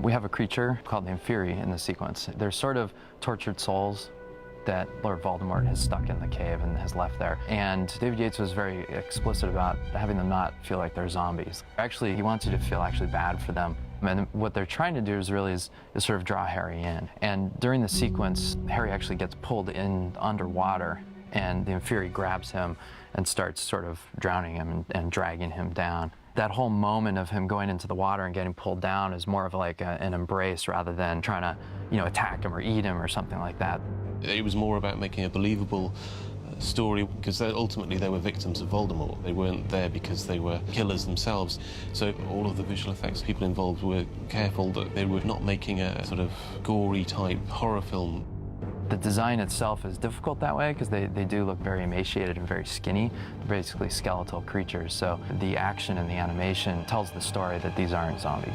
We have a creature called the Inferi in the sequence. They're sort of tortured souls that Lord Voldemort has stuck in the cave and has left there. And David Yates was very explicit about having them not feel like they're zombies. Actually, he wants you to feel actually bad for them. And what they're trying to do is really sort of draw Harry in. And during the sequence, Harry actually gets pulled in underwater, and the Inferi grabs him and starts sort of drowning him and dragging him down. That whole moment of him going into the water and getting pulled down is more of like an embrace rather than trying to, attack him or eat him or something like that. It was more about making a believable story, because ultimately they were victims of Voldemort. They weren't there because they were killers themselves. So all of the visual effects people involved were careful that they were not making a sort of gory type horror film. The design itself is difficult that way because they do look very emaciated and very skinny. They're basically skeletal creatures. So the action and the animation tells the story that these aren't zombies.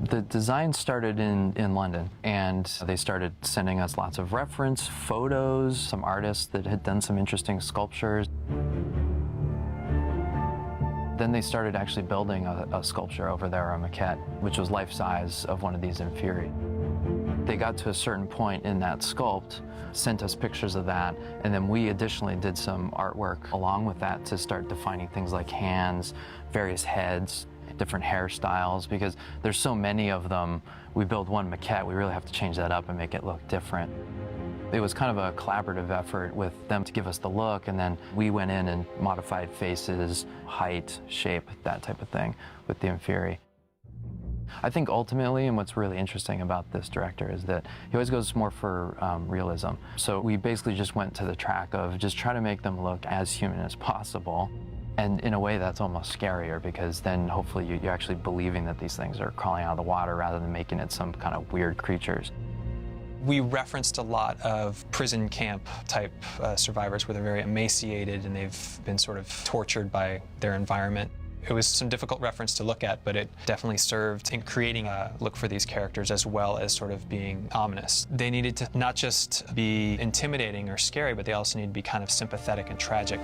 The design started in London, and they started sending us lots of reference photos, some artists that had done some interesting sculptures. Then they started actually building a sculpture over there, a maquette, which was life-size of one of these Inferi. They got to a certain point in that sculpt, sent us pictures of that, and then we additionally did some artwork along with that to start defining things like hands, various heads, different hairstyles, because there's so many of them. We build one maquette, we really have to change that up and make it look different. It was kind of a collaborative effort with them to give us the look, and then we went in and modified faces, height, shape, that type of thing with the Inferi. I think ultimately, and what's really interesting about this director is that he always goes more for realism. So we basically just went to the track of just try to make them look as human as possible. And in a way, that's almost scarier, because then hopefully you're actually believing that these things are crawling out of the water rather than making it some kind of weird creatures. We referenced a lot of prison camp type survivors where they're very emaciated and they've been sort of tortured by their environment. It was some difficult reference to look at, but it definitely served in creating a look for these characters as well as sort of being ominous. They needed to not just be intimidating or scary, but they also need to be kind of sympathetic and tragic.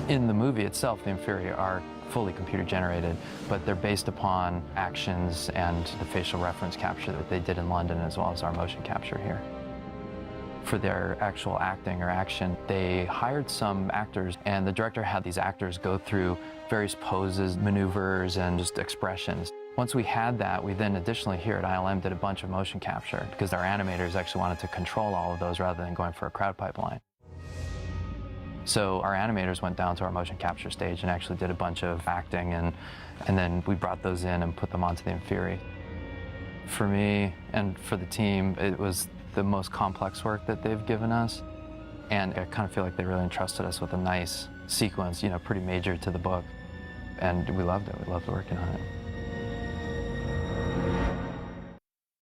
In the movie itself, the Inferi are fully computer generated, but they're based upon actions and the facial reference capture that they did in London, as well as our motion capture here. For their actual acting or action, they hired some actors, and the director had these actors go through various poses, maneuvers, and just expressions. Once we had that, we then additionally here at ILM did a bunch of motion capture, because our animators actually wanted to control all of those rather than going for a crowd pipeline. So our animators went down to our motion capture stage and actually did a bunch of acting, and then we brought those in and put them onto the Inferi. For me and for the team, it was the most complex work that they've given us, and I kind of feel like they really entrusted us with a nice sequence, pretty major to the book, and we loved it. We loved working on it.